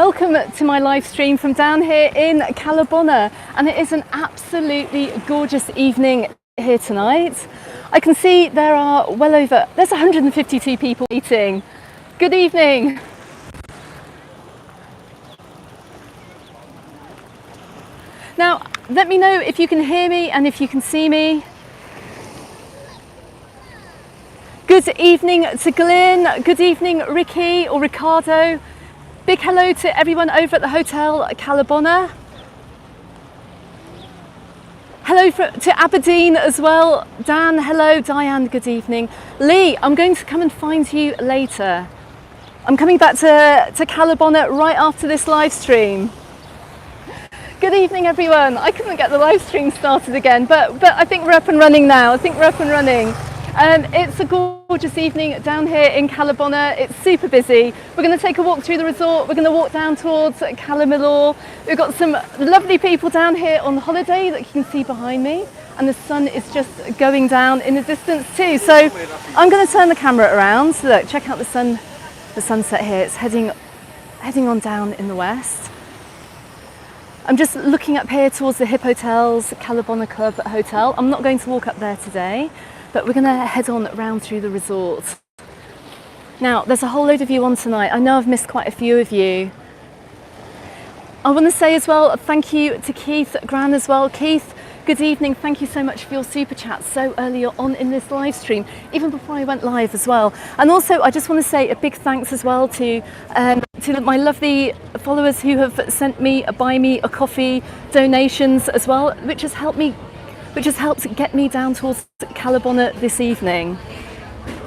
Welcome to my live stream from down here in Cala Bona, and it is an absolutely gorgeous evening here tonight. I can see there's 152 people eating. Good evening. Now, let me know if you can hear me and if you can see me. Good evening to Glyn, good evening Ricky or Ricardo. Big hello to everyone over at the Hotel Cala Bona. Hello to Aberdeen as well. Dan, hello. Diane, good evening. Lee, I'm going to come and find you later. I'm coming back to Cala Bona right after this live stream. Good evening, everyone. I couldn't get the live stream started again, but I think we're up and running now. It's a gorgeous evening down here in Cala Bona. It's super busy. We're going to take a walk through the resort. We're going to walk down towards Cala Millor. We've got some lovely people down here on holiday that you can see behind me, and the sun is just going down in the distance too. So I'm going to turn the camera around. Look, check out the sunset here. It's heading on down in the west. I'm just looking up here towards the Hip Hotel's Cala Bona Club Hotel. I'm not going to walk up there today, but we're going to head on round through the resort. Now, there's a whole load of you on tonight. I know I've missed quite a few of you. I want to say as well, thank you to Keith Gran as well. Keith, good evening. Thank you so much for your super chat so early on in this live stream, even before I went live as well. And also, I just want to say a big thanks as well to my lovely followers who have sent me, buy me a coffee donations as well, which has helped get me down towards Cala Bona this evening.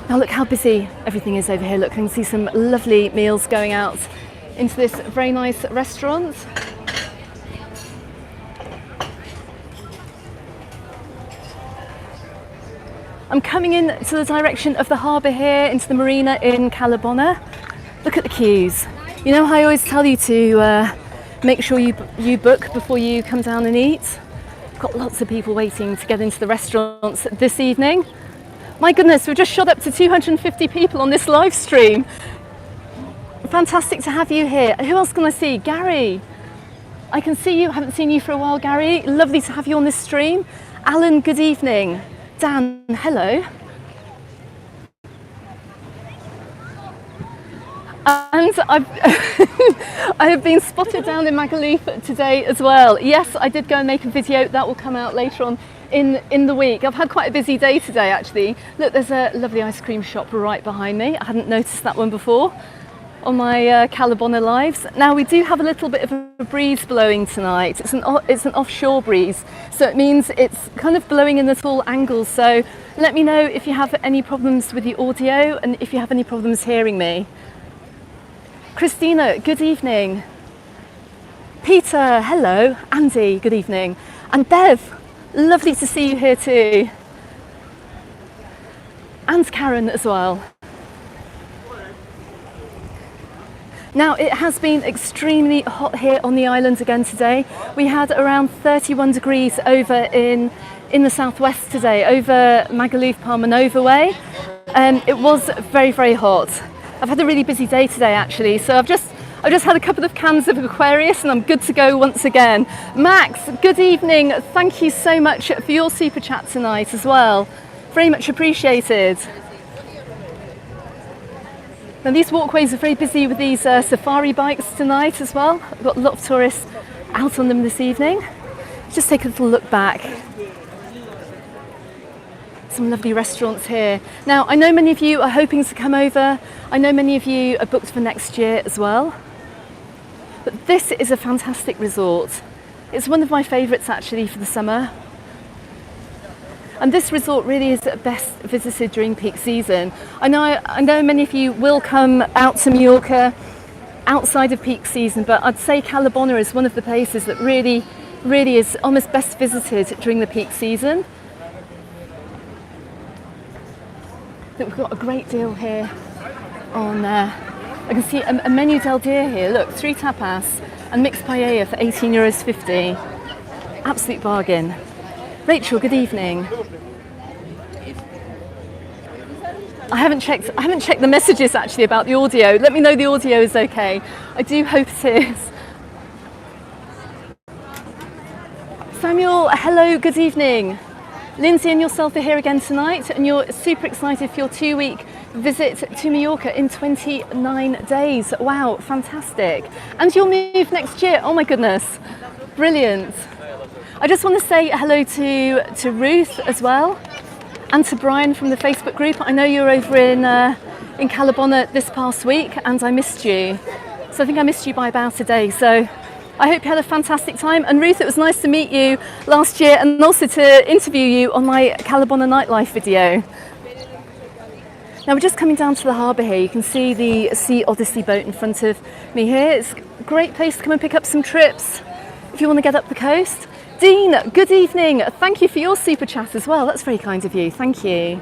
Now look how busy everything is over here. Look, I can see some lovely meals going out into this very nice restaurant. I'm coming in to the direction of the harbour here, into the marina in Cala Bona. Look at the queues. You know how I always tell you to make sure you book before you come down and eat? Got lots of people waiting to get into the restaurants this evening. My goodness, we've just shot up to 250 people on this live stream. Fantastic to have you here. Who else can I see? Gary, I can see you. I haven't seen you for a while, Gary. Lovely to have you on this stream. Alan, good evening. Dan, hello. And I have been spotted down in Magaluf today as well. Yes, I did go and make a video that will come out later on in the week. I've had quite a busy day today actually. Look, there's a lovely ice cream shop right behind me. I hadn't noticed that one before on my Cala Bona lives. Now we do have a little bit of a breeze blowing tonight. It's an offshore breeze, so it means it's kind of blowing in at all angles. So let me know if you have any problems with the audio and if you have any problems hearing me. Christina, good evening. Peter, hello. Andy, good evening. And Bev, lovely to see you here too. And Karen as well. Now, it has been extremely hot here on the island again today. We had around 31 degrees over in the southwest today, over Magaluf, Palmanova way. It was very, very hot. I've had a really busy day today actually, so I've just had a couple of cans of Aquarius and I'm good to go once again. Max, good evening. Thank you so much for your super chat tonight as well. Very much appreciated. Now these walkways are very busy with these safari bikes tonight as well. We've got a lot of tourists out on them this evening. Let's just take a little look back. Some lovely restaurants here. Now, I know many of you are hoping to come over. I know many of you are booked for next year as well. But this is a fantastic resort. It's one of my favourites actually for the summer. And this resort really is best visited during peak season. I know many of you will come out to Mallorca outside of peak season, but I'd say Cala Bona is one of the places that really is almost best visited during the peak season. We've got a great deal here on I can see a menu del dia here. Look, 3 tapas and mixed paella for €18.50. Absolute bargain. Rachel, good evening. I haven't checked the messages actually about the audio. Let me know the audio is okay. I do hope it is. Samuel, hello, good evening. Lindsay and yourself are here again tonight, and you're super excited for your 2-week visit to Mallorca in 29 days. Wow, fantastic. And you'll move next year. Oh my goodness, brilliant. I just want to say hello to Ruth as well, and to Brian from the Facebook group. I know you were over in Cala Bona this past week, and I missed you. So I think I missed you by about a day. So I hope you had a fantastic time. And Ruth, it was nice to meet you last year and also to interview you on my Cala Bona nightlife video. Now we're just coming down to the harbour here. You can see the Sea Odyssey boat in front of me here. It's a great place to come and pick up some trips if you want to get up the coast. Dean, good evening. Thank you for your super chat as well. That's very kind of you. Thank you.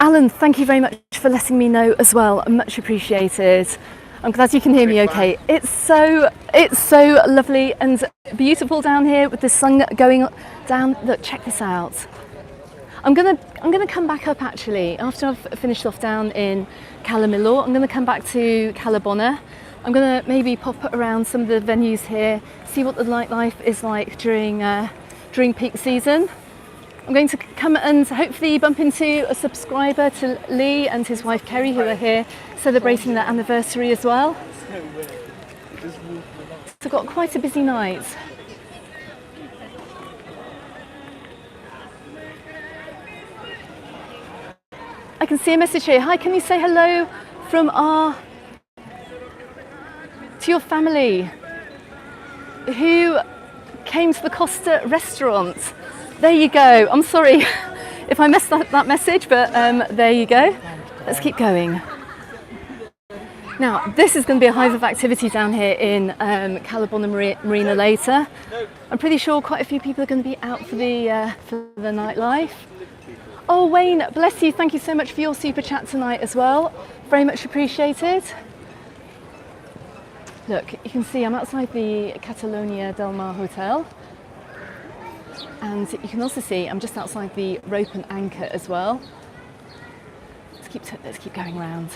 Alan, thank you very much for letting me know as well. Much appreciated. I'm glad you can hear me okay. It's so lovely and beautiful down here with the sun going down. Look, check this out. I'm gonna come back up actually after I've finished off down in Cala Millor. I'm gonna come back to Cala Bona. I'm gonna maybe pop around some of the venues here, see what the nightlife is like during peak season. I'm going to come and hopefully bump into a subscriber, to Lee and his wife Kerry, who are here celebrating their anniversary as well. So I've got quite a busy night. I can see a message here. Hi, can you say hello from to your family who came to the Costa restaurant? There you go. I'm sorry if I messed up that message, but there you go. Let's keep going. Now, this is going to be a hive of activity down here in Cala Bona Marina later. I'm pretty sure quite a few people are going to be out for the nightlife. Oh, Wayne, bless you. Thank you so much for your super chat tonight as well. Very much appreciated. Look, you can see I'm outside the Catalonia del Mar Hotel. And you can also see I'm just outside the Rope and Anchor as well. Let's keep going round.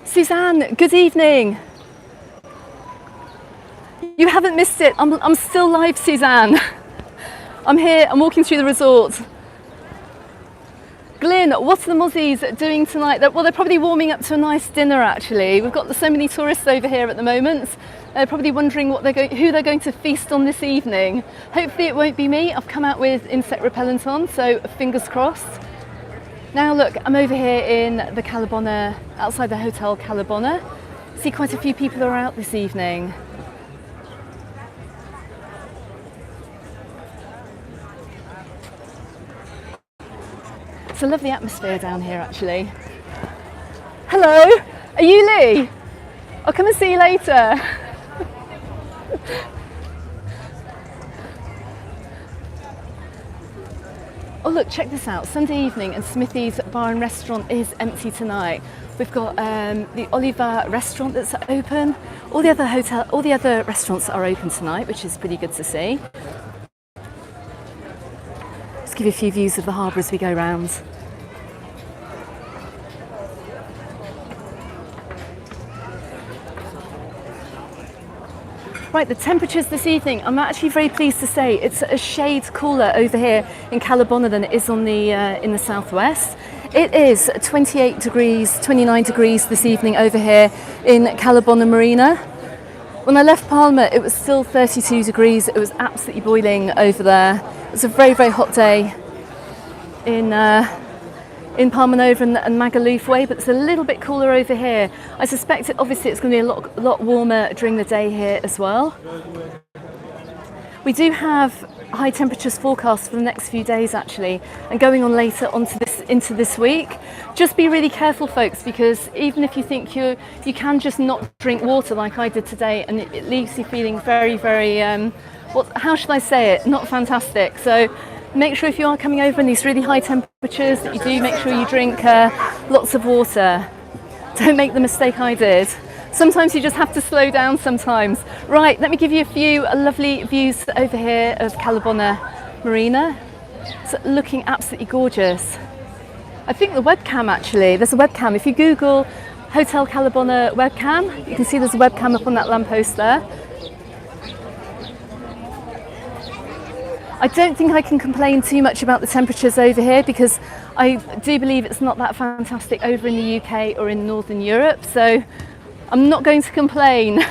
Suzanne, good evening. You haven't missed it. I'm still live, Suzanne. I'm here. I'm walking through the resort. Glyn, what are the Mozzies doing tonight? Well, they're probably warming up to a nice dinner actually. We've got so many tourists over here at the moment. They're probably wondering who they're going to feast on this evening. Hopefully it won't be me. I've come out with insect repellent on, so fingers crossed. Now look, I'm over here in the Cala Bona, outside the Hotel Cala Bona. See quite a few people are out this evening. It's a lovely atmosphere down here actually. Hello, are you Lee? I'll come and see you later. Oh look, check this out. Sunday evening and Smithy's Bar and Restaurant is empty tonight. We've got the Oliver restaurant that's open. All the other restaurants are open tonight, which is pretty good to see. Let's give you a few views of the harbour as we go round. Right, the temperatures this evening, I'm actually very pleased to say it's a shade cooler over here in Cala Bona than it is on in the southwest. It is 28 degrees, 29 degrees this evening over here in Cala Bona Marina. When I left Palma, it was still 32 degrees. It was absolutely boiling over there. It was a very, very hot day in Palma Nova and Magaluf way, but it's a little bit cooler over here. I suspect obviously it's going to be a lot warmer during the day here as well. We do have high temperatures forecast for the next few days actually, and going on later into this week. Just be really careful, folks, because even if you think you can just not drink water like I did today, and it leaves you feeling very, very how should I say it, not fantastic. So make sure if you are coming over in these really high temperatures that you do make sure you drink lots of water. Don't make the mistake I did. Sometimes you just have to slow down sometimes. Right, let me give you a few lovely views over here of Cala Bona Marina. It's looking absolutely gorgeous. I think the webcam actually, there's a webcam. If you Google Hotel Cala Bona webcam, you can see there's a webcam up on that lamppost there. I don't think I can complain too much about the temperatures over here because I do believe it's not that fantastic over in the UK or in Northern Europe, so I'm not going to complain.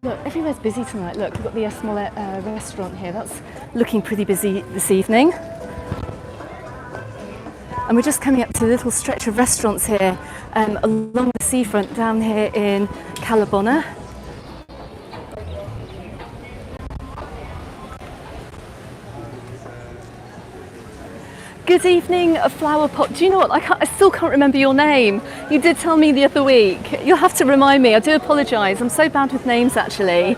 Look, everywhere's busy tonight. Look, we've got the Smollett restaurant here. That's looking pretty busy this evening. And we're just coming up to a little stretch of restaurants here along the seafront down here in Cala Bona. Good evening, a flower pot. Do you know what? I still can't remember your name. You did tell me the other week. You'll have to remind me. I do apologise. I'm so bad with names, actually.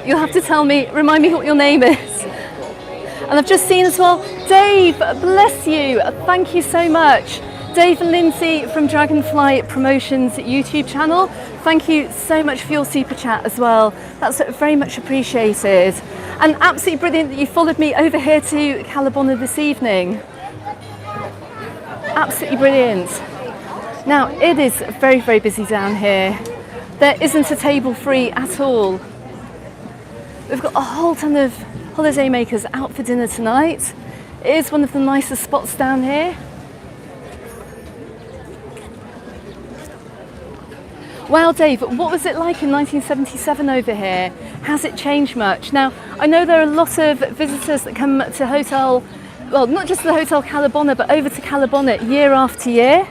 You'll have to remind me what your name is. And I've just seen as well, Dave, bless you. Thank you so much. Dave and Lindsay from Dragonfly Promotions YouTube channel. Thank you so much for your super chat as well. That's very much appreciated. And absolutely brilliant that you followed me over here to Cala Bona this evening. Absolutely brilliant. Now, it is very, very busy down here. There isn't a table free at all. We've got a whole ton of holidaymakers out for dinner tonight. It is one of the nicest spots down here. Wow, Dave, what was it like in 1977 over here? Has it changed much? Now, I know there are a lot of visitors that come to hotel, well, not just the Hotel Cala Bona, but over to Cala Bona year after year.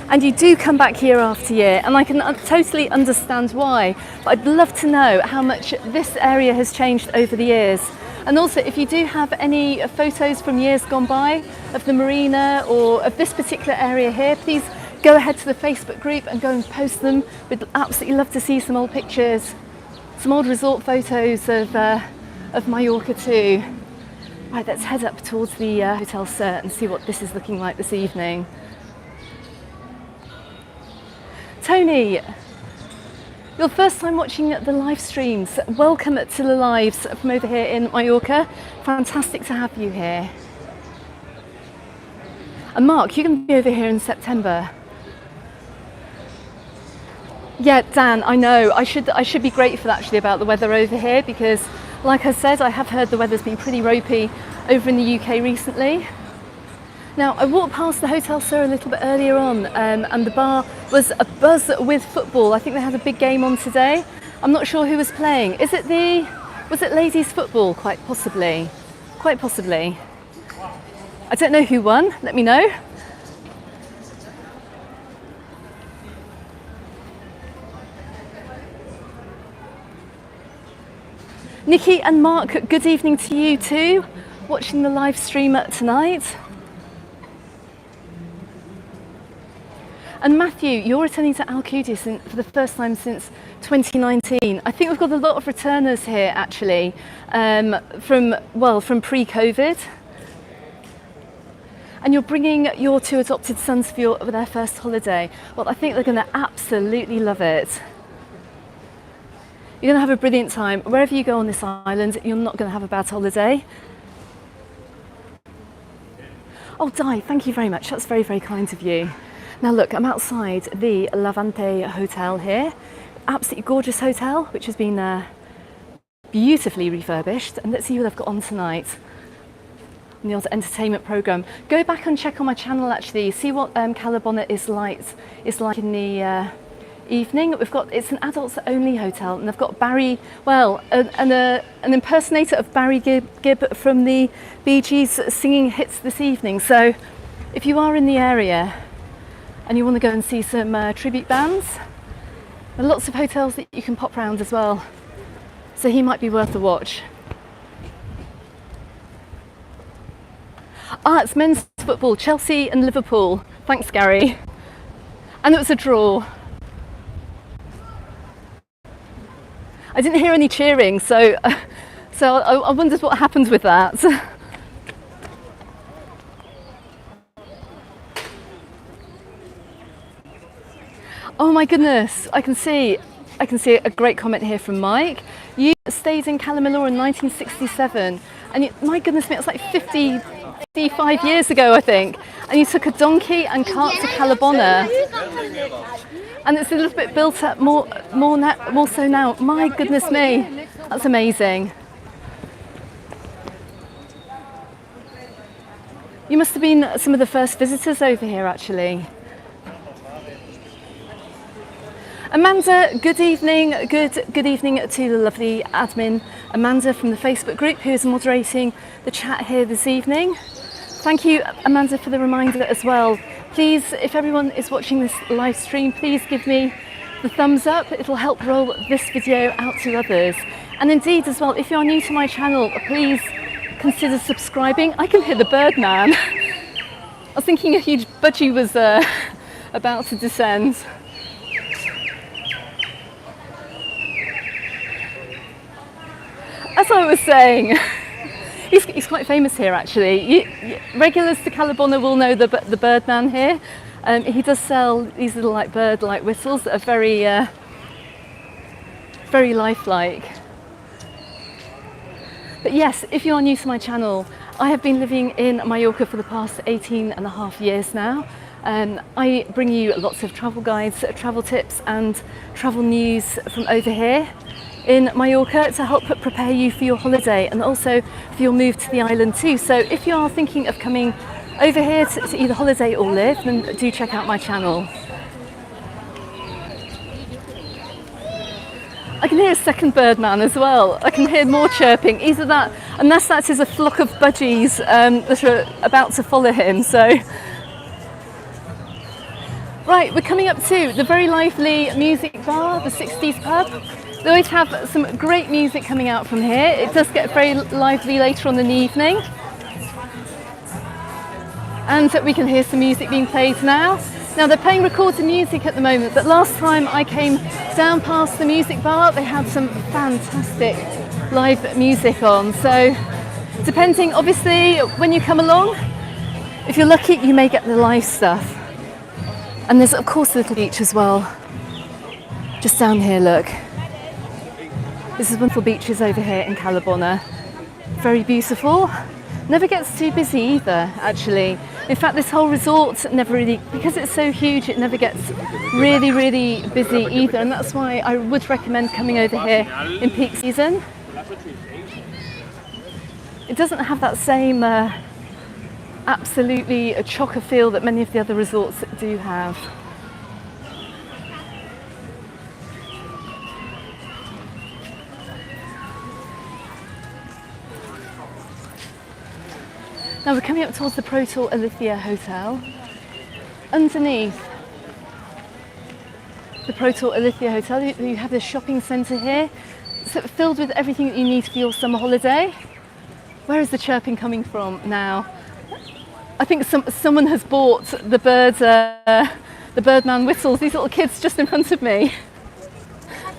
And you do come back year after year, and I can totally understand why. But I'd love to know how much this area has changed over the years. And also, if you do have any photos from years gone by of the marina or of this particular area here, please go ahead to the Facebook group and go and post them. We'd absolutely love to see some old pictures, some old resort photos of Mallorca too. Right, let's head up towards the Hotel Cert and see what this is looking like this evening. Tony, your first time watching the live streams. Welcome to the lives from over here in Mallorca. Fantastic to have you here. And Mark, you're going to be over here in September. Yeah, Dan, I know. I should be grateful actually about the weather over here because, like I said, I have heard the weather's been pretty ropey over in the UK recently. Now, I walked past the Hotel Sur a little bit earlier on and the bar was abuzz with football. I think they had a big game on today. I'm not sure who was playing. Was it ladies football? Quite possibly. Quite possibly. I don't know who won. Let me know. Nikki and Mark, good evening to you too, watching the live stream tonight. And Matthew, you're returning to Alcudia for the first time since 2019. I think we've got a lot of returners here actually, from pre-COVID. And you're bringing your two adopted sons for their first holiday. Well, I think they're going to absolutely love it. You're going to have a brilliant time. Wherever you go on this island, you're not going to have a bad holiday. Oh, Di, thank you very much. That's very, very kind of you. Now look, I'm outside the Levante Hotel here. Absolutely gorgeous hotel, which has been beautifully refurbished. And let's see who they've got on tonight on the odd entertainment programme. Go back and check on my channel actually, see what Cala Bona is like in the evening. It's an adults only hotel, and they've got Barry, an impersonator of Barry Gibb from the Bee Gees singing hits this evening. So if you are in the area and you want to go and see some tribute bands, There are lots of hotels that you can pop round as well, so he might be worth a watch. Ah, it's men's football, Chelsea and Liverpool. Thanks, Gary. And it was a draw. I didn't hear any cheering, so I wondered what happened with that. Oh my goodness, I can see a great comment here from Mike. You stayed in Cala Millor in 1967, and my goodness me, it's like 55 years ago, I think. And you took a donkey and cart to Cala Bona, and it's a little bit built up more so now. My goodness me, that's amazing. You must have been some of the first visitors over here, actually. Amanda, good evening. Good evening to the lovely admin Amanda from the Facebook group who is moderating the chat here this evening. Thank you, Amanda, for the reminder as well. Please, if everyone is watching this live stream, please give me the thumbs up. It'll help roll this video out to others. And indeed as well, if you're new to my channel, please consider subscribing. I can hear the bird man. I was thinking a huge budgie was about to descend. As I was saying, he's quite famous here actually. Regulars to Cala Bona will know the Birdman here. He does sell these little like bird-like whistles that are very, very lifelike. But yes, if you are new to my channel, I have been living in Mallorca for the past 18.5 years now. I bring you lots of travel guides, travel tips and travel news from over here in Mallorca to help prepare you for your holiday and also for your move to the island too. So if you are thinking of coming over here to either holiday or live, then do check out my channel. I can hear a second birdman as well. I can hear more chirping. Either that, unless that is a flock of budgies that are about to follow him. So, right, we're coming up to the very lively music bar, the 60s pub. They always have some great music coming out from here. It does get very lively later on in the evening. And we can hear some music being played now. Now they're playing recorded music at the moment, but last time I came down past the music bar, they had some fantastic live music on. So depending, obviously, when you come along, if you're lucky, you may get the live stuff. And there's of course a little beach as well. Just down here, look. This is wonderful beaches over here in Cala Bona. Very beautiful. Never gets too busy either, actually. In fact, this whole resort never really, because it's so huge, it never gets really, really busy either. And that's why I would recommend coming over here in peak season. It doesn't have that same absolutely chocker feel that many of the other resorts do have. Now we're coming up towards the Protor Alithia Hotel. Underneath the Protor Alithia Hotel, you have this shopping centre here, so filled with everything that you need for your summer holiday. Where is the chirping coming from now? I think someone has bought the Birdman whistles. These little kids just in front of me.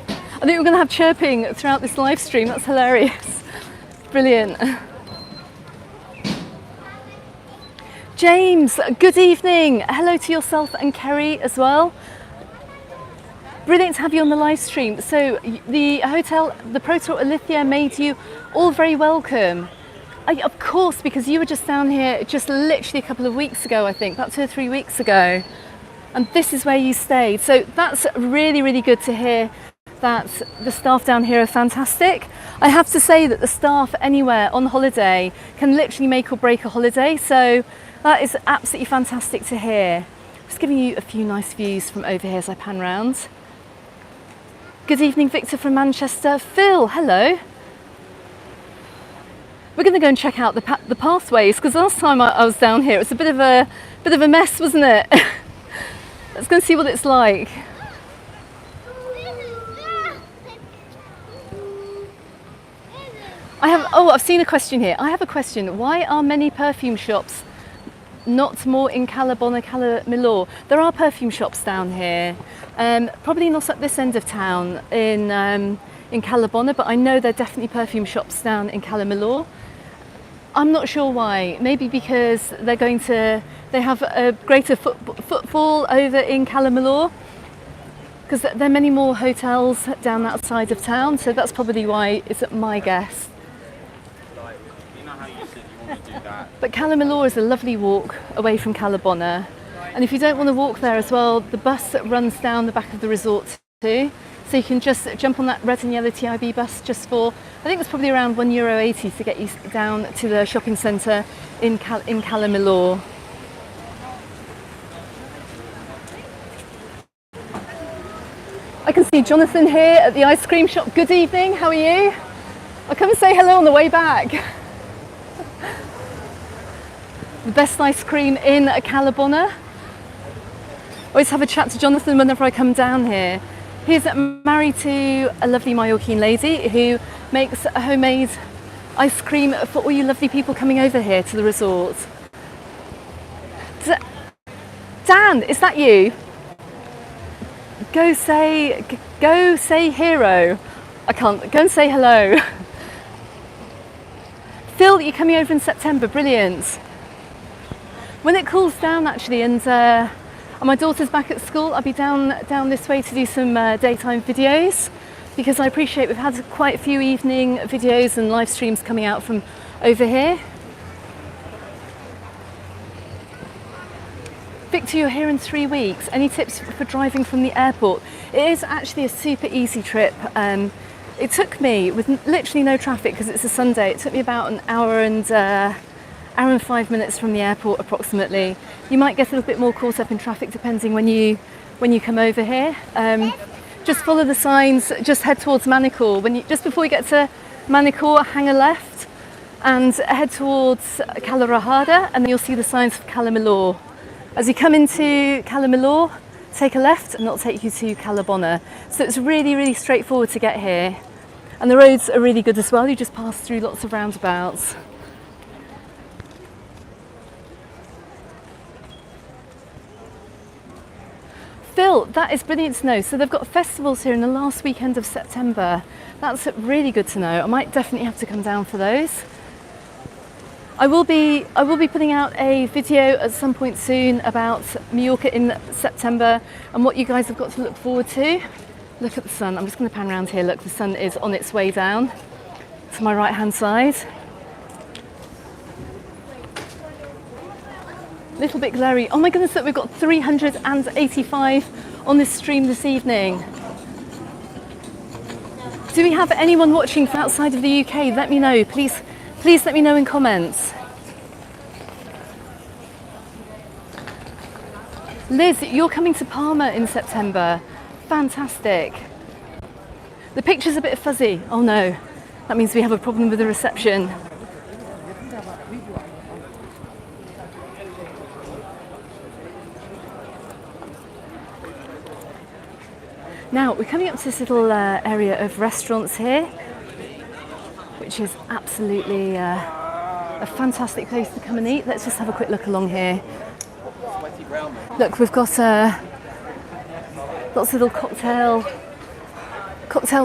I think we're going to have chirping throughout this live stream. That's hilarious. Brilliant. James, good evening. Hello to yourself and Kerry as well. Brilliant to have you on the live stream. So the hotel, the Protor Alithia, made you all very welcome. Of course, because you were just down here just literally a couple of weeks ago, I think, about 2 or 3 weeks ago. And this is where you stayed. So that's really, really good to hear that the staff down here are fantastic. I have to say that the staff anywhere on holiday can literally make or break a holiday. So that is absolutely fantastic to hear. Just giving you a few nice views from over here as I pan round. Good evening, Victor from Manchester. Phil, hello. We're going to go and check out the pathways, because last time I was down here, it was a bit of a mess, wasn't it? Let's go and see what it's like. I've seen a question here. I have a question. Why are many perfume shops not more in Cala Bona Cala Millor? There are perfume shops down here. Probably not at this end of town in Cala Bona, but I know there are definitely perfume shops down in Cala Millor. I'm not sure why. Maybe because they have a greater footfall over in Cala Millor, because there are many more hotels down that side of town. So that's probably why. It's my guess. But Cala Millor is a lovely walk away from Cala Bona. And if you don't want to walk there as well, the bus runs down the back of the resort too. So you can just jump on that red and yellow TIB bus just for, I think it's probably around €1.80 to get you down to the shopping centre in Cala Millor. I can see Jonathan here at the ice cream shop. Good evening, how are you? I'll come and say hello on the way back. The best ice cream in Cala Bona. Always have a chat to Jonathan whenever I come down here. He's married to a lovely Mallorcan lady who makes a homemade ice cream for all you lovely people coming over here to the resort. Dan, is that you? Go say hero. I can't. Go and say hello. Phil, you're coming over in September. Brilliant. When it cools down, actually, and my daughter's back at school, I'll be down this way to do some daytime videos, because I appreciate we've had quite a few evening videos and live streams coming out from over here. Victor, you're here in 3 weeks. Any tips for driving from the airport? It is actually a super easy trip. It took me, with literally no traffic because it's a Sunday, it took me about an hour and 5 minutes from the airport approximately. You might get a little bit more caught up in traffic depending when you come over here. Just follow the signs, just head towards Manacor. Just before you get to Manacor, hang a left and head towards Cala Rajada, and then you'll see the signs for Cala Millor. As you come into Cala Millor, take a left and that'll take you to Cala Bona. So it's really, really straightforward to get here. And the roads are really good as well. You just pass through lots of roundabouts. Phil, that is brilliant to know. So they've got festivals here in the last weekend of September. That's really good to know. I might definitely have to come down for those. I will be putting out a video at some point soon about Mallorca in September and what you guys have got to look forward to. Look at the sun. I'm just going to pan around here. Look, the sun is on its way down to my right hand side. Little bit glary. Oh my goodness, look, we've got 385 on this stream this evening. Do we have anyone watching from outside of the UK? Let me know, please let me know in comments. Liz, you're coming to Palma in September. Fantastic. The picture's a bit fuzzy. Oh no, that means we have a problem with the reception. Now, we're coming up to this little area of restaurants here, which is absolutely a fantastic place to come and eat. Let's just have a quick look along here. Look, we've got lots of little cocktail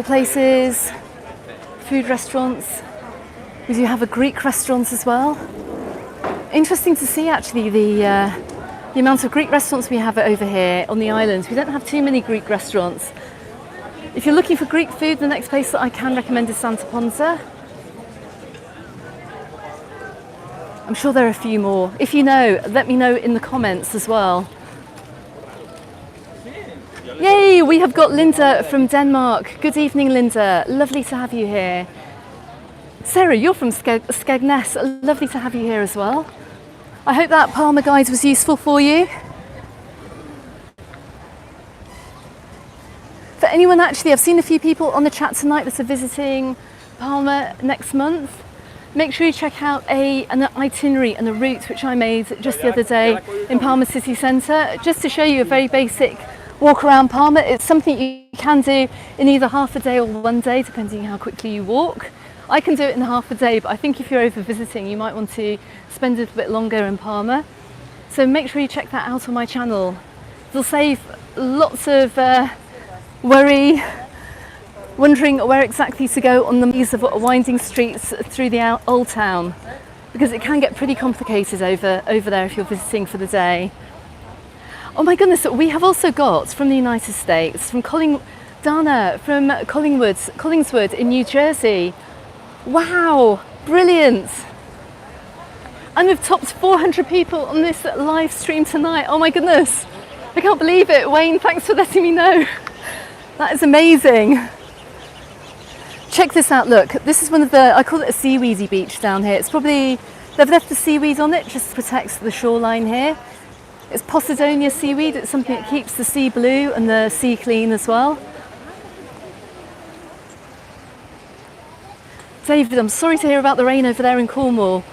places, food restaurants. We do have a Greek restaurant as well. Interesting to see actually the amount of Greek restaurants we have over here on the island. We don't have too many Greek restaurants. If you're looking for Greek food, the next place that I can recommend is Santa Ponsa. I'm sure there are a few more. If you know, let me know in the comments as well. Yay, we have got Linda from Denmark. Good evening, Linda. Lovely to have you here. Sarah, you're from Skegness. Lovely to have you here as well. I hope that Palma guide was useful for you. For anyone actually, I've seen a few people on the chat tonight that are visiting Palma next month. Make sure you check out an itinerary and a route which I made just the other day in Palma city centre, just to show you a very basic walk around Palma. It's something you can do in either half a day or one day, depending how quickly you walk. I can do it in half a day, but I think if you're over visiting, you might want to spend a little bit longer in Palma. So make sure you check that out on my channel. It'll save lots of worry, wondering where exactly to go on the maze of winding streets through the old town, because it can get pretty complicated over there if you're visiting for the day. Oh my goodness, we have also got from the United States, from Dana from Collingswood in New Jersey. Wow, brilliant. And we've topped 400 people on this live stream tonight. Oh my goodness, I can't believe it. Wayne, thanks for letting me know. That is amazing. Check this out, look, this is one of the, I call it a seaweedy beach down here. It's probably, they've left the seaweed on it just to protect the shoreline here. It's Posidonia seaweed, it's something that keeps the sea blue and the sea clean as well. David, I'm sorry to hear about the rain over there in Cornwall.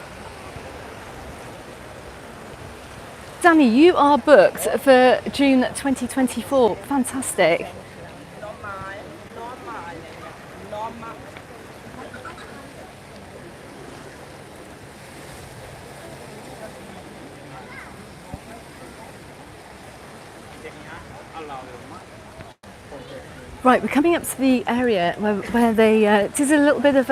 Danny, you are booked for June 2024, fantastic. Right, we're coming up to the area where they did a little bit of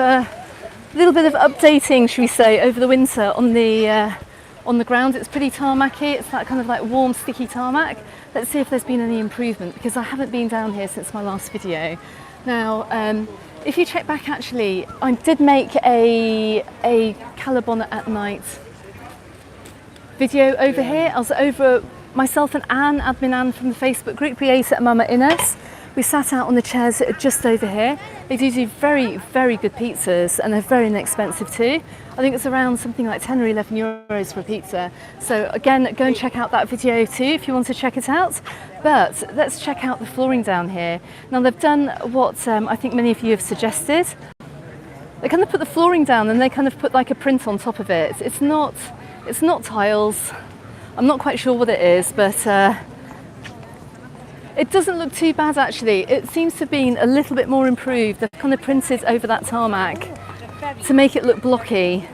updating, should we say, over the winter on the ground. It's pretty tarmacy. It's that kind of like warm, sticky tarmac. Let's see if there's been any improvement, because I haven't been down here since my last video. Now, if you check back, actually, I did make a Cala Bona at night video over here. I was over, myself and Anne, admin Anne from the Facebook group. We ate at Mama Innes. We sat out on the chairs just over here. They do very, very good pizzas, and they're very inexpensive too. I think it's around something like 10 or 11 euros for a pizza. So again, go and check out that video too if you want to check it out. But let's check out the flooring down here. Now they've done what I think many of you have suggested. They kind of put the flooring down and they kind of put like a print on top of it. It's not tiles. I'm not quite sure what it is, but it doesn't look too bad actually. It seems to have been a little bit more improved. They've kind of printed over that tarmac to make it look blocky.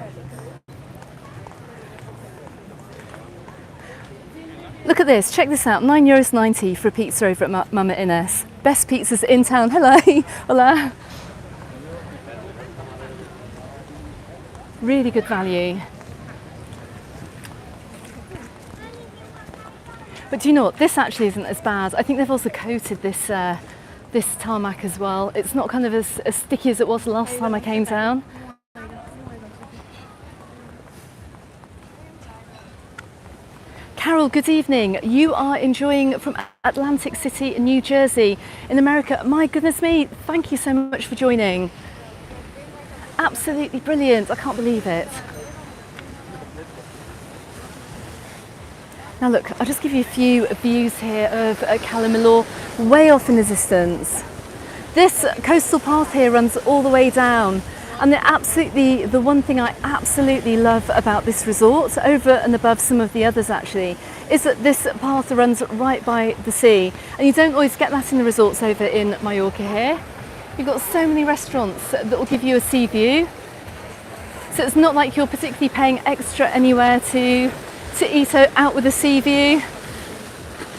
Look at this, check this out, €9.90 for a pizza over at Mama Innes. Best pizzas in town. Hello, hola. Really good value. But do you know what, this actually isn't as bad. I think they've also coated this tarmac as well. It's not kind of as sticky as it was the last time I came down. Carol, good evening. You are enjoying from Atlantic City in New Jersey in America. My goodness me, thank you so much for joining. Absolutely brilliant, I can't believe it. Now look, I'll just give you a few views here of Cala Millor, way off in the distance. This coastal path here runs all the way down, and the one thing I absolutely love about this resort, over and above some of the others actually, is that this path runs right by the sea, and you don't always get that in the resorts over in Mallorca here. You've got so many restaurants that will give you a sea view, so it's not like you're particularly paying extra anywhere to eat out with a sea view.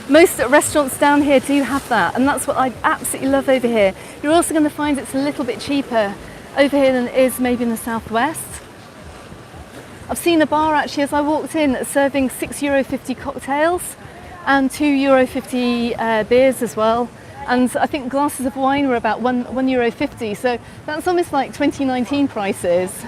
Most restaurants down here do have that, and that's what I absolutely love over here. You're also going to find it's a little bit cheaper over here than it is maybe in the southwest. I've seen a bar actually as I walked in serving €6.50 cocktails and €2.50 beers as well, and I think glasses of wine were about €1.50, so that's almost like 2019 prices.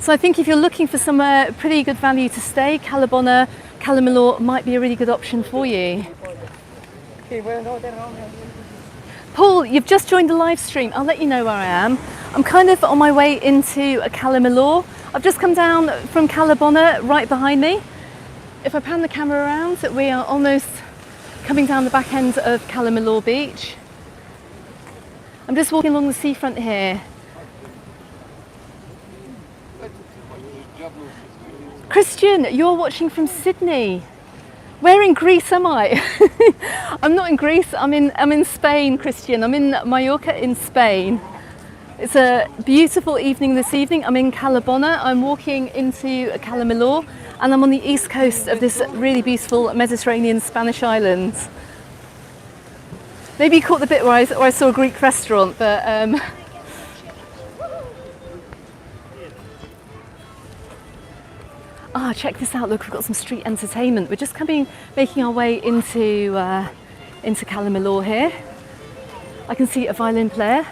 So I think if you're looking for somewhere pretty good value to stay, Cala Bona Cala Millor might be a really good option for you. Paul, you've just joined the live stream. I'll let you know where I am. I'm kind of on my way into Cala Millor. I've just come down from Cala Bona, right behind me. If I pan the camera around, we are almost coming down the back end of Cala Millor beach. I'm just walking along the seafront here. Christian, you're watching from Sydney. Where in Greece am I? I'm not in Greece, I'm in Spain, Christian. I'm in Majorca in Spain. It's a beautiful evening this evening. I'm in Cala Bona. I'm walking into Cala Millor, and I'm on the east coast of this really beautiful Mediterranean Spanish island. Maybe you caught the bit where I saw a Greek restaurant, but check this out. Look, we've got some street entertainment. We're just making our way into Cala Millor here. I can see a violin player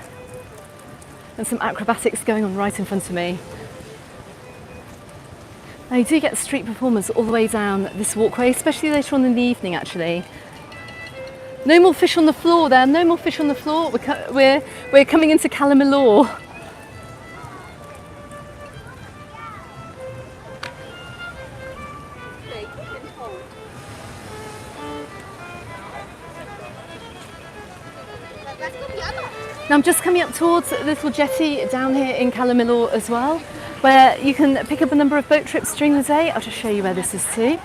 and some acrobatics going on right in front of me. Now you do get street performers all the way down this walkway, especially later on in the evening actually. No more fish on the floor there, no more fish on the floor. We're coming into Cala Millor. Now I'm just coming up towards a little jetty down here in Cala Millor as well, where you can pick up a number of boat trips during the day. I'll just show you where this is too.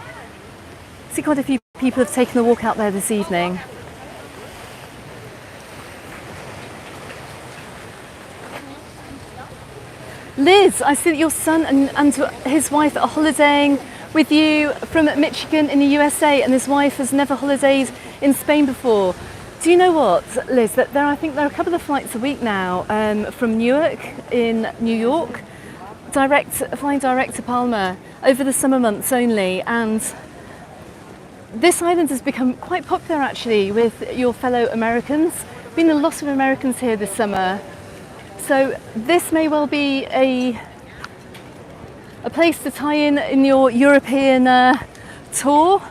See, quite a few people have taken a walk out there this evening. Liz, I see that your son and his wife are holidaying with you from Michigan in the USA, and his wife has never holidayed in Spain before. Do you know what, Liz, that I think there are a couple of flights a week now from Newark in New York, flying direct to Palma over the summer months only, and this island has become quite popular actually with your fellow Americans. Been a lot of Americans here this summer, so this may well be a place to tie in your European tour.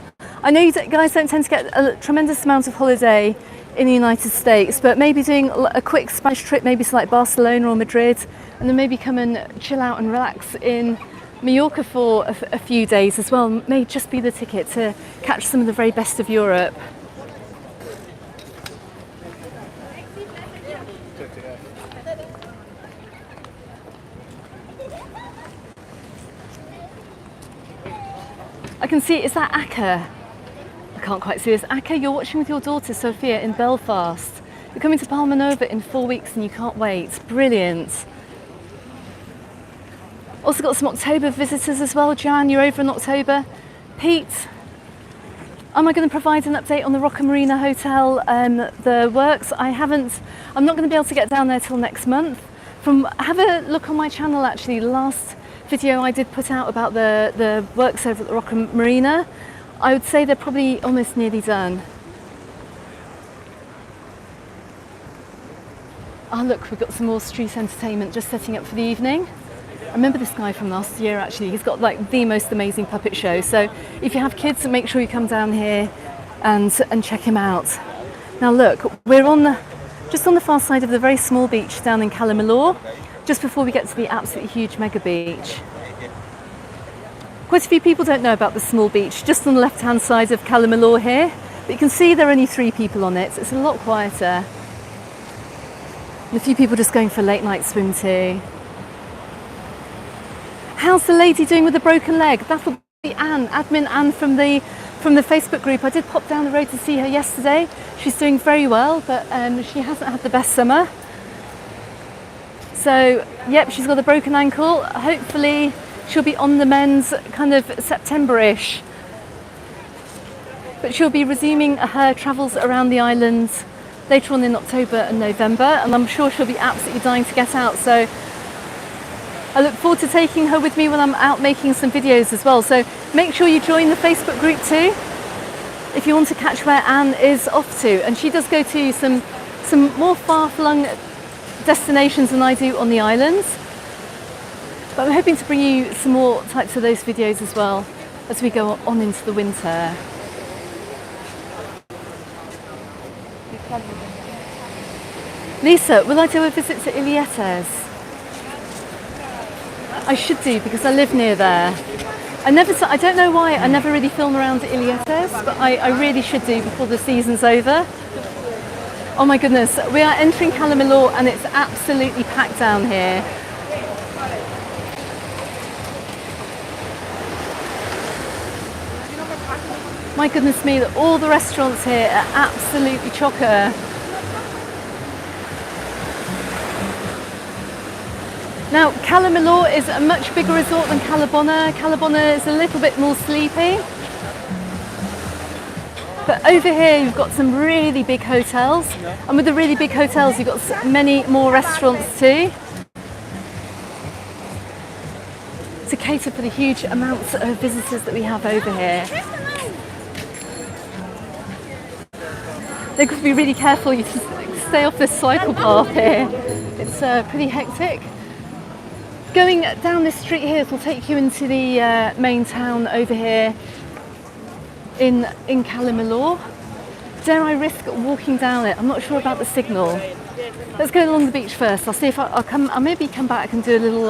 I know you guys don't tend to get a tremendous amount of holiday in the United States, but maybe doing a quick Spanish trip, maybe to like Barcelona or Madrid, and then maybe come and chill out and relax in Mallorca for a few days as well, may just be the ticket to catch some of the very best of Europe. I can see, is that Acca? I can't quite see this. Acca, you're watching with your daughter Sophia in Belfast. You're coming to Palma Nova in 4 weeks and you can't wait. Brilliant. Also got some October visitors as well. Joanne, you're over in October. Pete, am I going to provide an update on the Rocca Marina Hotel, the works? I'm not going to be able to get down there till next month. Have a look on my channel actually. The last video I did put out about the works over at the Rocca Marina, I would say they're probably almost nearly done. Oh look, we've got some more street entertainment just setting up for the evening. I remember this guy from last year actually. He's got like the most amazing puppet show. So if you have kids, make sure you come down here and check him out. Now look, we're just on the far side of the very small beach down in Cala Millor, just before we get to the absolutely huge mega beach. Quite a few people don't know about the small beach, just on the left-hand side of Cala Millor here. But you can see there are only 3 people on it, so it's a lot quieter. And a few people just going for a late night swim too. How's the lady doing with the broken leg? That'll be Anne, admin Anne from the Facebook group. I did pop down the road to see her yesterday. She's doing very well, but she hasn't had the best summer. So, yep, she's got a broken ankle. Hopefully she'll be on the mend kind of September-ish. But she'll be resuming her travels around the island later on in October and November, and I'm sure she'll be absolutely dying to get out. So I look forward to taking her with me when I'm out making some videos as well. So make sure you join the Facebook group too, if you want to catch where Anne is off to. And she does go to some more far-flung destinations than I do on the islands. But I'm hoping to bring you some more types of those videos as well as we go on into the winter. Lisa, will I do a visit to Ilietes? I should do, because I live near there. I don't know why, I never really film around Ilietes, but I really should do before the season's over. Oh my goodness, we are entering Cala Millor and it's absolutely packed down here. My goodness me, all the restaurants here are absolutely chocker. Now, Cala Millor is a much bigger resort than Cala Bona. Cala Bona is a little bit more sleepy. But over here you've got some really big hotels, and with the really big hotels you've got many more restaurants too, to cater for the huge amounts of visitors that we have over here. They've got to be really careful, you just stay off this cycle path here. It's pretty hectic. Going down this street here will take you into the main town over here in Cala Millor. Dare I risk walking down it? I'm not sure about the signal. Let's go along the beach first. I'll see if I'll maybe come back and do a little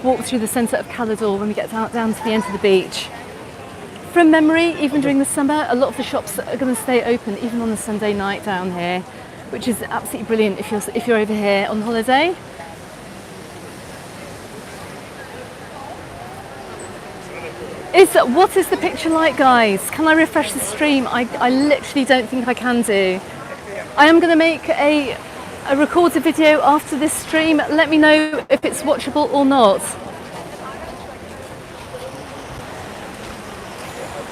walk through the centre of Cala Bona when we get down to the end of the beach. From memory, even during the summer, a lot of the shops are going to stay open even on a Sunday night down here, which is absolutely brilliant if you're over here on holiday. What is the picture like, guys? Can I refresh the stream? I literally don't think I can do. I am going to make a recorded video after this stream. Let me know if it's watchable or not.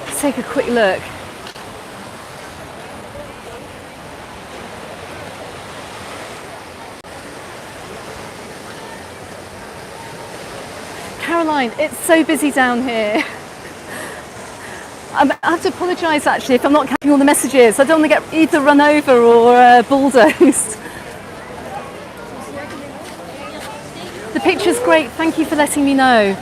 Let's take a quick look. Caroline, it's so busy down here. I have to apologise actually if I'm not catching all the messages. I don't want to get either run over or bulldozed. The picture's great, thank you for letting me know.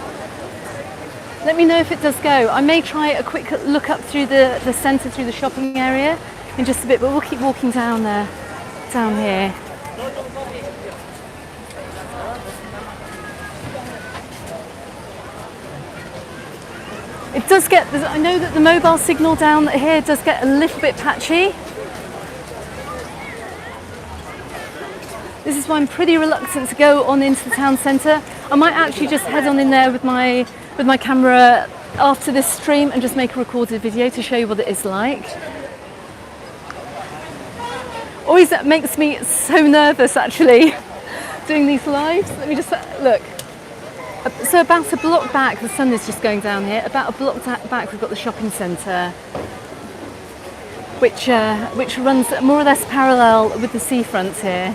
Let me know if it does go. I may try a quick look up through the centre, through the shopping area in just a bit, but we'll keep walking down here. It does get, I know that the mobile signal down here does get a little bit patchy. This is why I'm pretty reluctant to go on into the town centre. I might actually just head on in there with my camera after this stream and just make a recorded video to show you what it is like. Always makes me so nervous actually doing these lives. Let me just look. So about a block back, the sun is just going down here, about a block back we've got the shopping centre, which runs more or less parallel with the seafront here.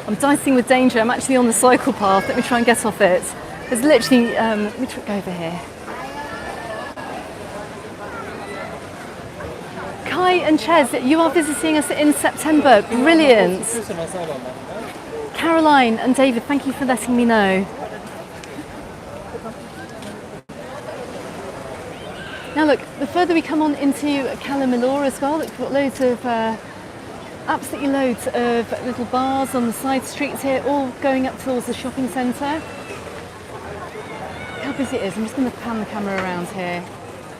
I'm dicing with danger, I'm actually on the cycle path, let me try and get off it. There's literally, let me go over here. Kai and Ches, you are visiting us in September. Brilliant. Caroline and David, thank you for letting me know. Now look, the further we come on into Cala Millor as well, we've got loads of, absolutely loads of little bars on the side streets here, all going up towards the shopping centre. How busy it is, I'm just going to pan the camera around here.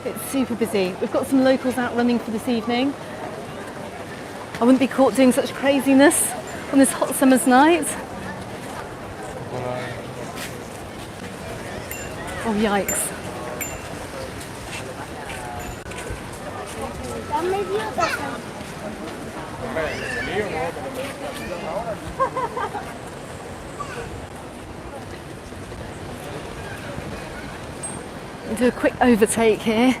It's super busy. We've got some locals out running for this evening. I wouldn't be caught doing such craziness on this hot summer's night. Oh, yikes. Do a quick overtake here.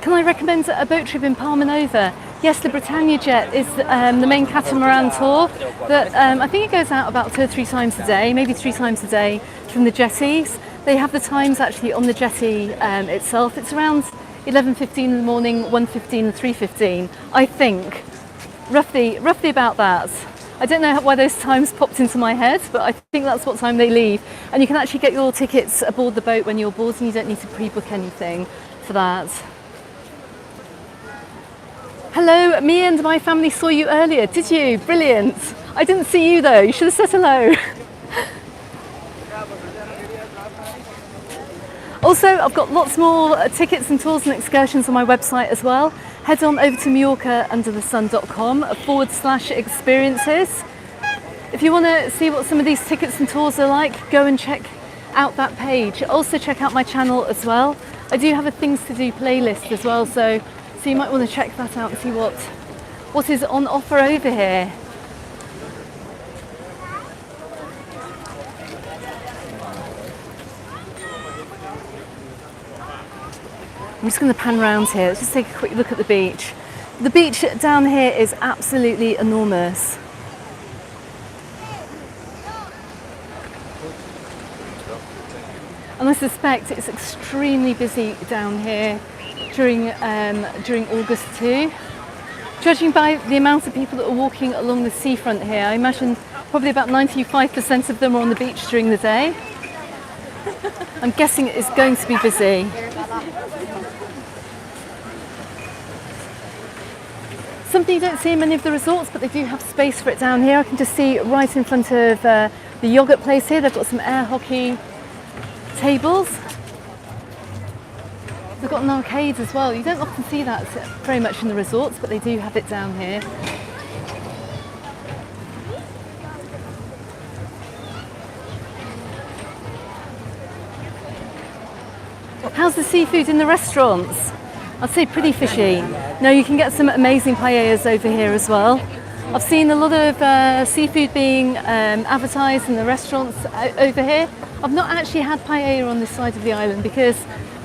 Can I recommend a boat trip in Palma Nova? Yes, the Britannia Jet is the main catamaran tour that I think it goes out about 2 or 3 times a day, maybe 3 times a day from the jetties. They have the times actually on the jetty itself. It's around 11:15 in the morning, 1:15 and 3:15, I think. Roughly about that. I don't know why those times popped into my head, but I think that's what time they leave. And you can actually get your tickets aboard the boat when you're aboard, and you don't need to pre-book anything for that. Hello, me and my family saw you earlier, did you? Brilliant. I didn't see you though, you should have said hello. Also, I've got lots more tickets and tours and excursions on my website as well. Head on over to Mallorca_under-the-sun.com/experiences. If you want to see what some of these tickets and tours are like, go and check out that page. Also check out my channel as well. I do have a things to do playlist as well, so you might want to check that out and see what is on offer over here. I'm just going to pan around here. Let's just take a quick look at the beach. The beach down here is absolutely enormous. And I suspect it's extremely busy down here during August too. Judging by the amount of people that are walking along the seafront here, I imagine probably about 95% of them are on the beach during the day. I'm guessing it's going to be busy. Something you don't see in many of the resorts, but they do have space for it down here. I can just see right in front of the yogurt place here, they've got some air hockey tables. They've got an arcade as well. You don't often see that very much in the resorts, but they do have it down here. How's the seafood in the restaurants? I'd say pretty fishy. No, you can get some amazing paellas over here as well. I've seen a lot of seafood being advertised in the restaurants over here. I've not actually had paella on this side of the island because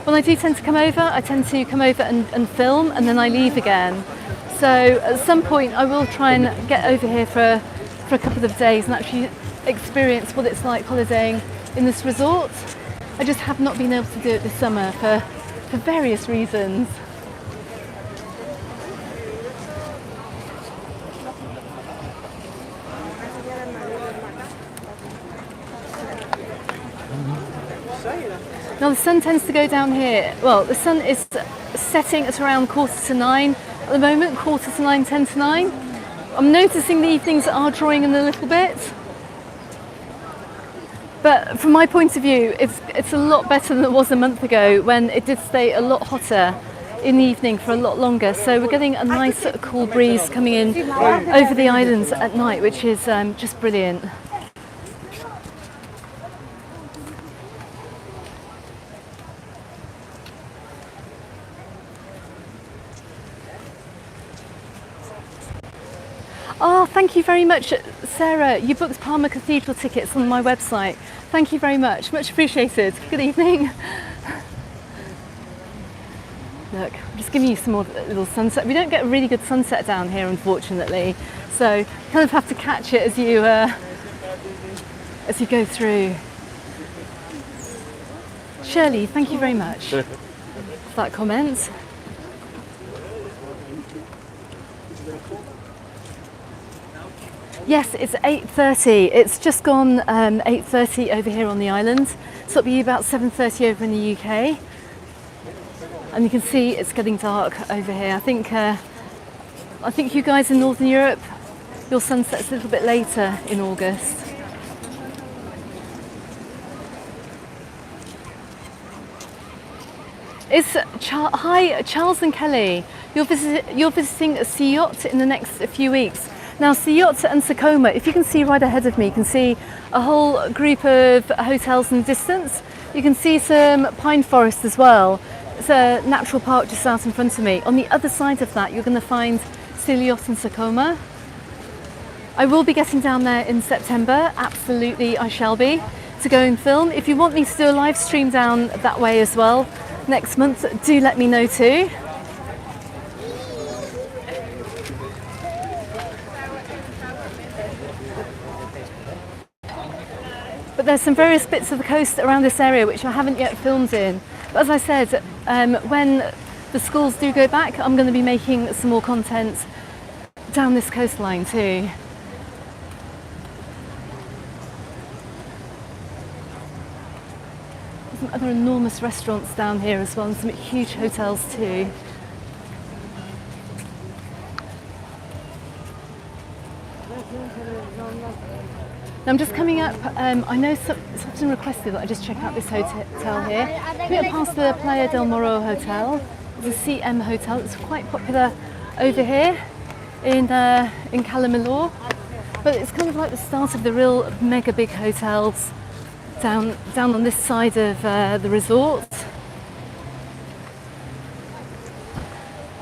when I do tend to come over, I tend to come over and film and then I leave again. So at some point I will try and get over here for a couple of days and actually experience what it's like holidaying in this resort. I just have not been able to do it this summer for various reasons. Now the sun tends to go down here. Well, the sun is setting at around 9:15 at the moment, 9:15, 9:10. I'm noticing the evenings are drawing in a little bit. But from my point of view, it's a lot better than it was a month ago when it did stay a lot hotter in the evening for a lot longer. So we're getting a nice cool breeze coming in over the islands at night, which is just brilliant. Oh, thank you very much, Sarah. You booked Palmer Cathedral tickets on my website. Thank you very much. Much appreciated. Good evening. Look, I'm just giving you some more little sunset. We don't get a really good sunset down here, unfortunately. So you kind of have to catch it as you go through. Shirley, thank you very much for that comment. Yes, it's 8:30. It's just gone 8:30 over here on the island. So it'll be about 7:30 over in the UK. And you can see it's getting dark over here. I think you guys in Northern Europe, your sunset's a little bit later in August. Hi, Charles and Kelly. You're visiting Sea Yacht in the next few weeks. Now, Sea Yacht and Sakoma, if you can see right ahead of me, you can see a whole group of hotels in the distance. You can see some pine forest as well. It's a natural park just out in front of me. On the other side of that, you're going to find Sea Yacht and Sakoma. I will be getting down there in September. Absolutely, I shall be, to go and film. If you want me to do a live stream down that way as well next month, do let me know too. But there's some various bits of the coast around this area which I haven't yet filmed in. But as I said, when the schools do go back, I'm going to be making some more content down this coastline too. There's some other enormous restaurants down here as well, and some huge hotels too. Now I'm just coming up, I know it's often requested that I just check out this hotel here. Coming up past the Playa del Morro Hotel. It's a CM hotel, it's quite popular over here in Cala Millor. But it's kind of like the start of the real mega big hotels down on this side of the resort.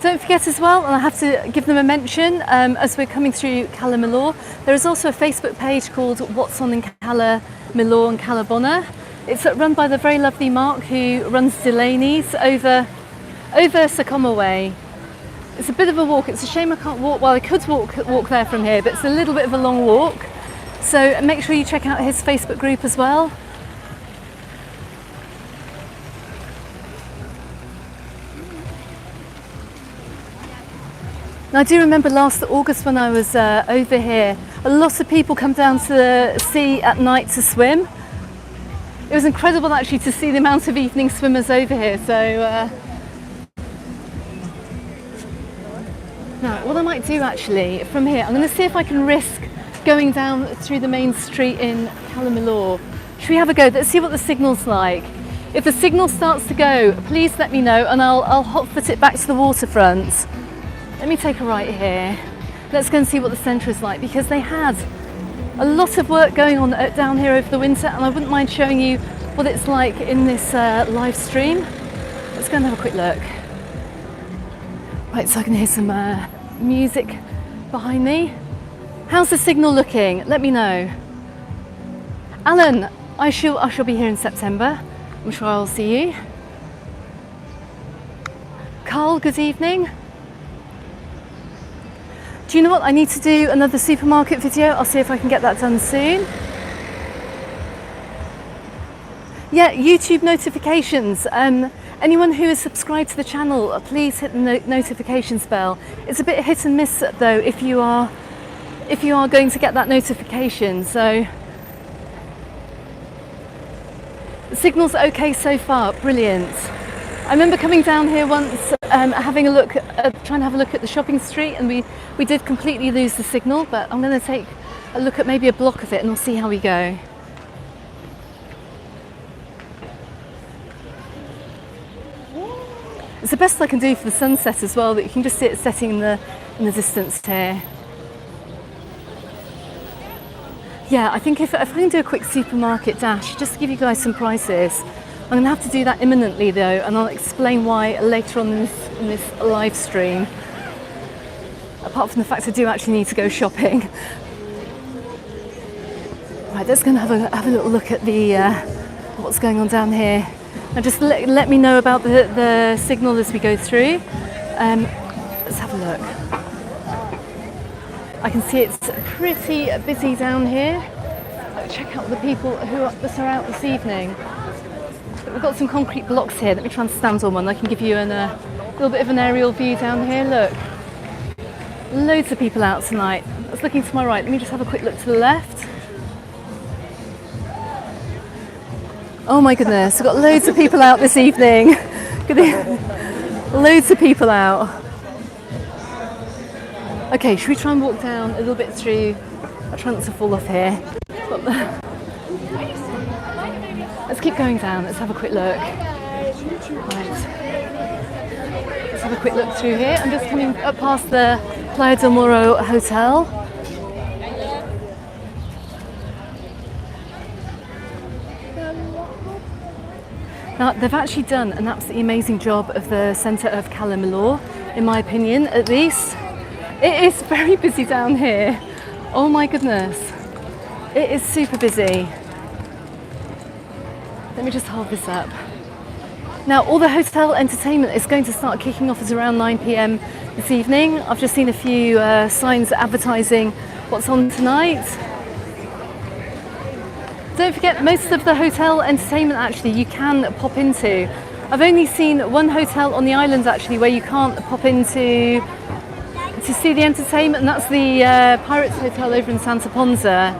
Don't forget as well, and I have to give them a mention as we're coming through Cala Millor, there is also a Facebook page called What's On in Cala Millor and Cala Bona. It's run by the very lovely Mark, who runs Delaney's over Sycamore Way. It's a bit of a walk. It's a shame I can't walk. Well, I could walk there from here, but it's a little bit of a long walk. So make sure you check out his Facebook group as well. Now, I do remember last August when I was over here, a lot of people come down to the sea at night to swim. It was incredible actually to see the amount of evening swimmers over here. So now what I might do actually from here, I'm going to see if I can risk going down through the main street in Cala Millor. Should we have a go? Let's see what the signal's like. If the signal starts to go, please let me know and I'll hot foot it back to the waterfront. Let me take a right here. Let's go and see what the centre is like, because they had a lot of work going on down here over the winter, and I wouldn't mind showing you what it's like in this live stream. Let's go and have a quick look. Right, so I can hear some music behind me. How's the signal looking? Let me know. Alan, I shall be here in September. I'm sure I'll see you. Carl, good evening. Do you know what? I need to do another supermarket video. I'll see if I can get that done soon. Yeah, YouTube notifications. Anyone who is subscribed to the channel, please hit the notifications bell. It's a bit hit and miss though if you are going to get that notification. So the signal's okay so far. Brilliant. I remember coming down here once, having a look, trying to have a look at the shopping street, and we did completely lose the signal, but I'm going to take a look at maybe a block of it and we'll see how we go. It's the best I can do for the sunset as well, that you can just see it setting in the distance here. Yeah, I think if I can do a quick supermarket dash, just to give you guys some prices. I'm going to have to do that imminently though, and I'll explain why later on in this live stream. Apart from the fact I do actually need to go shopping. Right, let's go and have a little look at the what's going on down here. And just let me know about the signal as we go through. Let's have a look. I can see it's pretty busy down here. Check out the people that are out this evening. We've got some concrete blocks here. Let me try and stand on one. I can give you a little bit of an aerial view down here. Look, loads of people out tonight. I was looking to my right. Let me just have a quick look to the left. Oh my goodness, we've got loads of people out this evening. Loads of people out. Okay, should we try and walk down a little bit through? I'll try not to fall off here. Let's keep going down. Let's have a quick look. Right. Let's have a quick look through here. I'm just coming up past the Playa del Moro Hotel. Now, they've actually done an absolutely amazing job of the centre of Cala Millor, in my opinion, at least. It is very busy down here. Oh my goodness. It is super busy. Let me just hold this up. Now, all the hotel entertainment is going to start kicking off at around 9 p.m. this evening. I've just seen a few signs advertising what's on tonight. Don't forget, most of the hotel entertainment actually you can pop into. I've only seen one hotel on the island actually where you can't pop into to see the entertainment, and that's the Pirates Hotel over in Santa Ponsa.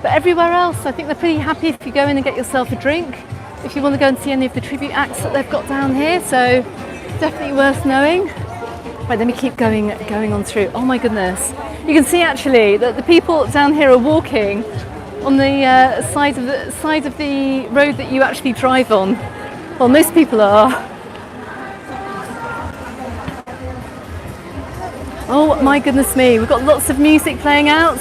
But everywhere else, I think they're pretty happy if you go in and get yourself a drink, if you want to go and see any of the tribute acts that they've got down here, so definitely worth knowing. Right, let me keep going on through. Oh my goodness. You can see actually that the people down here are walking on the side of the road that you actually drive on. Well, most people are. Oh my goodness me, we've got lots of music playing out.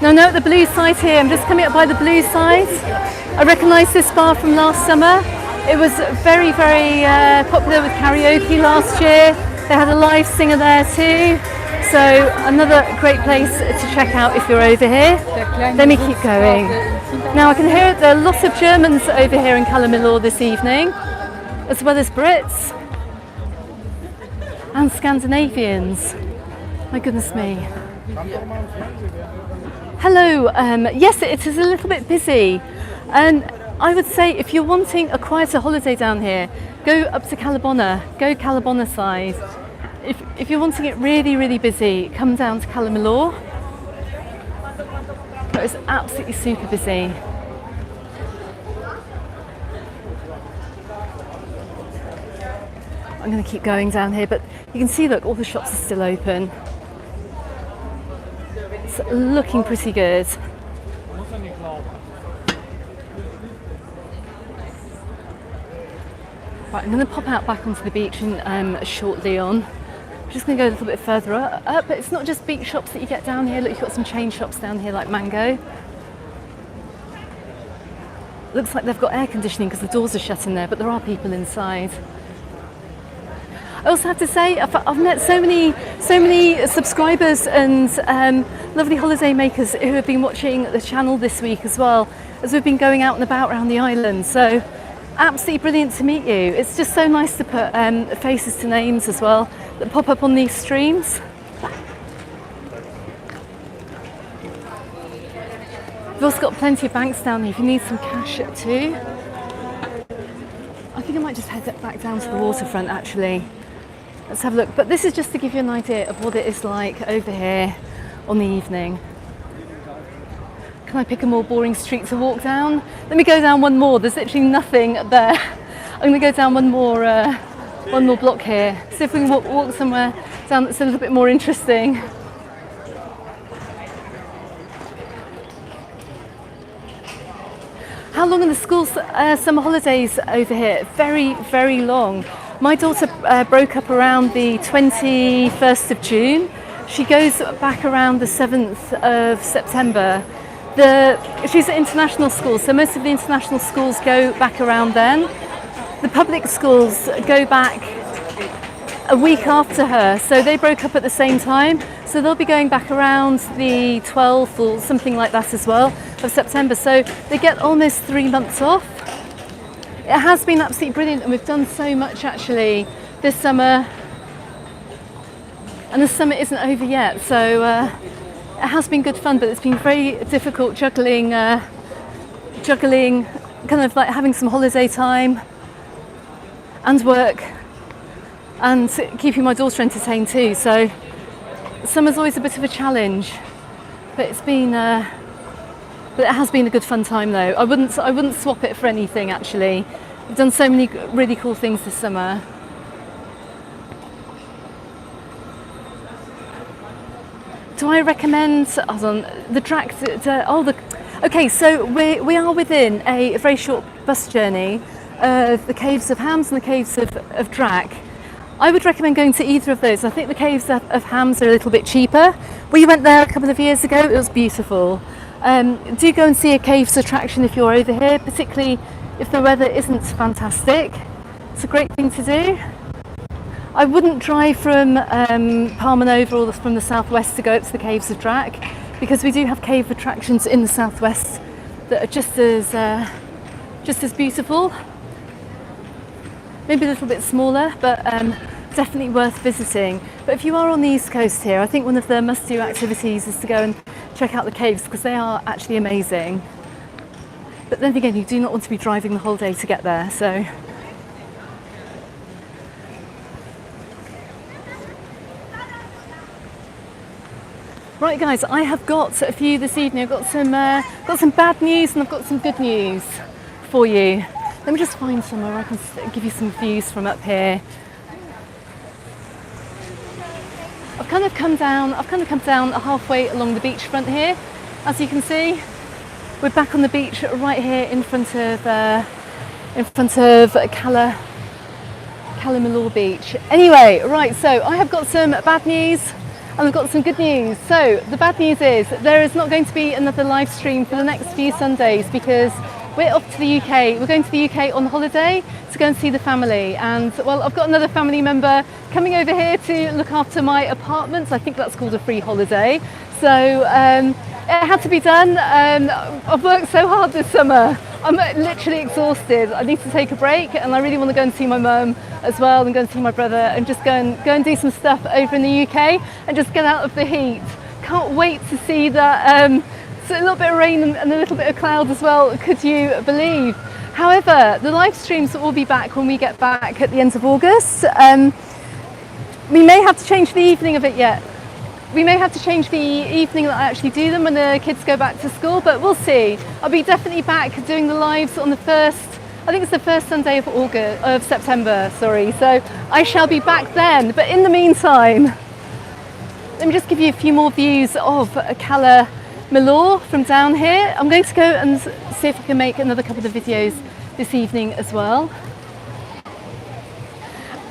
No, no, the blue side here. I'm just coming up by the blue side. I recognise this bar from last summer. It was very, very popular with karaoke last year. They had a live singer there too. So another great place to check out if you're over here. Let me keep going. Now I can hear there are lots of Germans over here in Cala Millor this evening, as well as Brits and Scandinavians. My goodness me. Hello, yes, it is a little bit busy, and I would say if you're wanting a quieter holiday down here, go up to Cala Bona, go Cala Bona side. If you're wanting it really, really busy, come down to Cala Millor. It's absolutely super busy. I'm going to keep going down here, but you can see, look, all the shops are still open. It's looking pretty good. Right, I'm going to pop out back onto the beach in shortly on. I'm just going to go a little bit further up, but it's not just beach shops that you get down here. Look, you've got some chain shops down here like Mango. Looks like they've got air conditioning because the doors are shut in there, but there are people inside. I also have to say, I've met so many subscribers and lovely holiday makers who have been watching the channel this week as well, as we've been going out and about around the island. So absolutely brilliant to meet you. It's just so nice to put faces to names as well that pop up on these streams. We've also got plenty of banks down here if you need some cash too. I think I might just head back down to the waterfront actually. Let's have a look. But this is just to give you an idea of what it is like over here on the evening. Can I pick a more boring street to walk down? Let me go down one more. There's literally nothing there. I'm going to go down one more block here. See if we can walk somewhere down that's a little bit more interesting. How long are the school summer holidays over here? Very, very long. My daughter broke up around the 21st of June. She goes back around the 7th of September. She's at international school, so most of the international schools go back around then. The public schools go back a week after her, so they broke up at the same time. So they'll be going back around the 12th or something like that as well of September. So they get almost 3 months off. It has been absolutely brilliant, and we've done so much actually this summer. And the summer isn't over yet, so it has been good fun, but it's been very difficult juggling kind of like having some holiday time and work and keeping my daughter entertained too. So summer's always a bit of a challenge, but it's been but it has been a good fun time though. I wouldn't swap it for anything actually. We've done so many really cool things this summer. Do I recommend the track okay, so we are within a very short bus journey of the Caves of Hams and the Caves of Drac. I would recommend going to either of those. I think the Caves of Hams are a little bit cheaper. We went there a couple of years ago, it was beautiful. Do go and see a caves attraction if you're over here, particularly if the weather isn't fantastic. It's a great thing to do. I wouldn't drive from Palmanova or from the southwest to go up to the Caves of Drac, because we do have cave attractions in the southwest that are just as beautiful. Maybe a little bit smaller, but definitely worth visiting. But if you are on the east coast here, I think one of the must-do activities is to go and check out the caves, because they are actually amazing. But then again, you do not want to be driving the whole day to get there, so. Right guys, I have got a few this evening. I've got some bad news and I've got some good news for you. Let me just find somewhere I can give you some views from up here. I've kind of come down halfway along the beachfront here. As you can see, we're back on the beach right here in front of Cala Millor beach. Anyway, right, so I have got some bad news and I've got some good news. So the bad news is there is not going to be another live stream for the next few Sundays because we're off to the UK. We're going to the UK on holiday to go and see the family, and well, I've got another family member coming over here to look after my apartment. I think that's called a free holiday. So it had to be done. I've worked so hard this summer. I'm literally exhausted. I need to take a break, and I really want to go and see my mum as well, and go and see my brother, and just go and do some stuff over in the UK and just get out of the heat. Can't wait to see that. So a little bit of rain and a little bit of cloud as well, could you believe? However, the live streams will be back when we get back at the end of August. We may have to change the evening of it yet. We may have to change the evening that I actually do them when the kids go back to school, but we'll see. I'll be definitely back doing the lives on the first, I think it's the first Sunday of September, sorry. So I shall be back then. But in the meantime, let me just give you a few more views of Cala Millor from down here. I'm going to go and see if I can make another couple of videos this evening as well.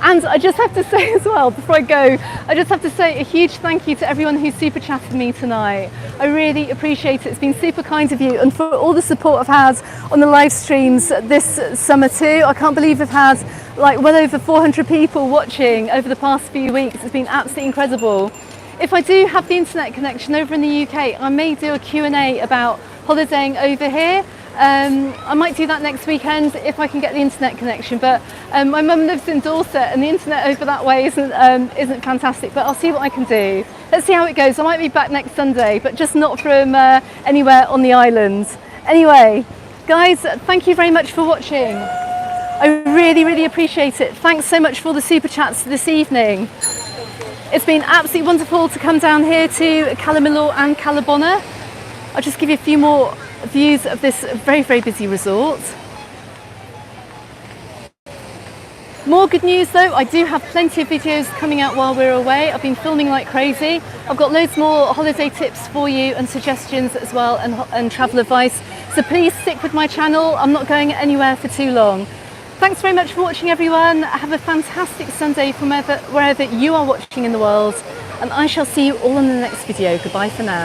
And I just have to say as well, before I go, I just have to say a huge thank you to everyone who super chatted me tonight. I really appreciate it. It's been super kind of you, and for all the support I've had on the live streams this summer too. I can't believe I've had like well over 400 people watching over the past few weeks. It's been absolutely incredible. If I do have the internet connection over in the UK, I may do a Q&A about holidaying over here. I might do that next weekend if I can get the internet connection, but my mum lives in Dorset and the internet over that way isn't fantastic, but I'll see what I can do. Let's see how it goes. I might be back next Sunday, but just not from anywhere on the island. Anyway, guys, thank you very much for watching. I really, really appreciate it. Thanks so much for all the super chats this evening. It's been absolutely wonderful to come down here to Cala Millor and Cala Bona. I'll just give you a few more views of this very, very busy resort. More good news though, I do have plenty of videos coming out while we're away. I've been filming like crazy. I've got loads more holiday tips for you and suggestions as well, and travel advice. So please stick with my channel. I'm not going anywhere for too long. Thanks very much for watching, everyone. Have a fantastic Sunday from wherever you are watching in the world, and I shall see you all in the next video. Goodbye for now.